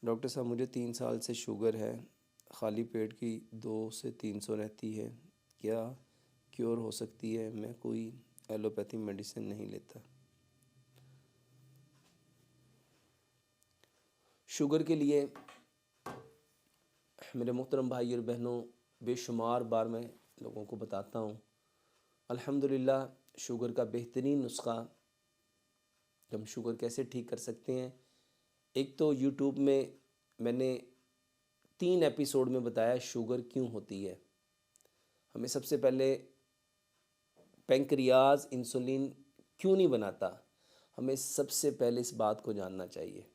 Doctor साहब मुझे 3 साल से शुगर है, खाली पेट की 200 से 300 रहती है, क्या क्योर हो सकती है? मैं कोई एलोपैथी मेडिसिन नहीं लेता। शुगर के लिए मेरे मोहतरम भाई और बहनों, बेशुमार बार मैं लोगों को बताता हूँ, अल्हम्दुलिल्लाह शुगर का बेहतरीन नुस्खा कि हम शुगर कैसे ठीक कर सकते हैं। एक तो यूट्यूब में मैंने 3 एपिसोड में बताया शुगर क्यों होती है। हमें सबसे पहले पेंक्रियाज इंसुलिन क्यों नहीं बनाता, हमें सबसे पहले इस बात को जानना चाहिए।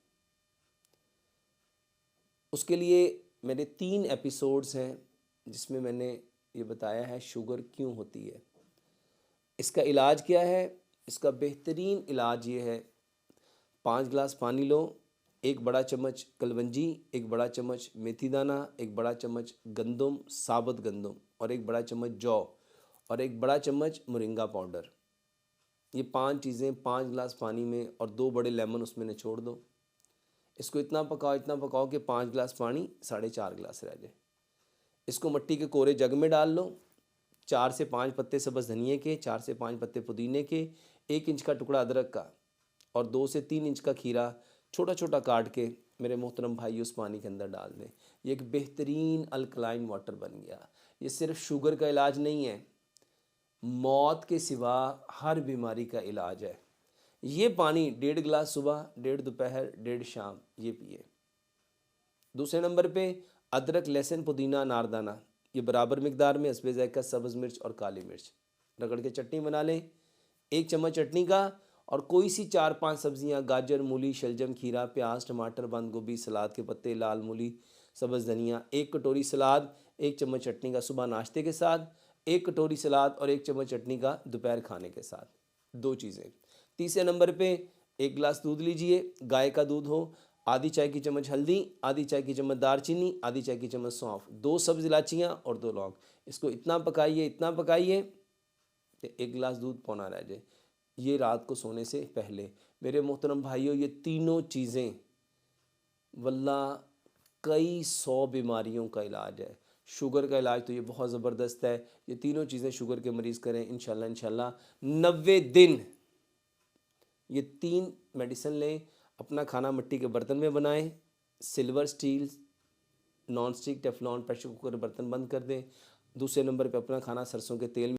उसके लिए मेरे 3 एपिसोड्स हैं जिसमें मैंने ये बताया है शुगर क्यों होती है। इसका इलाज क्या है? इसका बेहतरीन इलाज ये है, 5 गिलास पानी लो, 1 बड़ा चम्मच कलवंजी, 1 बड़ा चम्मच मेथी दाना, 1 बड़ा चम्मच गंदम, साबुत गंदम और 1 बड़ा चम्मच जौ और 1 बड़ा चम्मच मोरिंगा पाउडर। ये 5 चीज़ें 5 गिलास पानी में और 2 बड़े लेमन उसमें निचोड़ दो। इसको इतना पकाओ कि 5 गिलास पानी 4.5 गिलास रह जाए। इसको मिट्टी के कोरे जग में डाल लो। 4 से 5 पत्ते सब्ज़ धनिए के, 4 से 5 पत्ते पुदीने के, 1 इंच का टुकड़ा अदरक का और 2 से 3 इंच का खीरा छोटा छोटा काट के मेरे मोहतरम भाई उस पानी के अंदर डाल दें। ये एक बेहतरीन अल्कलाइन वाटर बन गया। ये सिर्फ शुगर का इलाज नहीं है, मौत के सिवा हर बीमारी का इलाज है। ये पानी 1.5 गिलास सुबह, 1.5 दोपहर, 1.5 शाम ये पिए। दूसरे नंबर पे अदरक, लहसुन, पुदीना, अनारदाना ये बराबर मिकदार में, हस्बे ज़ायक़ा सब्ज़ मिर्च और काली मिर्च रगड़ के चटनी बना लें। 1 चम्मच चटनी का और कोई सी 4-5 सब्जियां, गाजर, मूली, शलजम, खीरा, प्याज, टमाटर, बंद गोभी, सलाद के पत्ते, लाल मूली, सब्ज़ धनिया, 1 कटोरी सलाद, 1 चम्मच चटनी का सुबह नाश्ते के साथ, 1 कटोरी सलाद और 1 चम्मच चटनी का दोपहर खाने के साथ। 2 चीज़ें। तीसरे नंबर पे 1 गिलास दूध लीजिए, गाय का दूध हो, आधी चाय की चम्मच हल्दी, आधी चाय की चम्मच दालचीनी, आधी चाय की चम्मच सौंफ, 2 सब्ज़ इलायचियाँ और 2 लौंग। इसको इतना पकाइए कि 1 गिलास दूध पौना रह जाए। ये रात को सोने से पहले। मेरे मोहतरम भाइयों, ये तीनों चीज़ें वल्लाह कई 100 बीमारियों का इलाज है। शुगर का इलाज तो ये बहुत ज़बरदस्त है। ये तीनों चीज़ें शुगर के मरीज़ करें, इंशाल्लाह 90 दिन ये 3 मेडिसिन लें। अपना खाना मिट्टी के बर्तन में बनाएं, silver, steel, non stick, Teflon, pressure cooker बर्तन बंद कर दें। दूसरे नंबर पे अपना खाना सरसों के तेल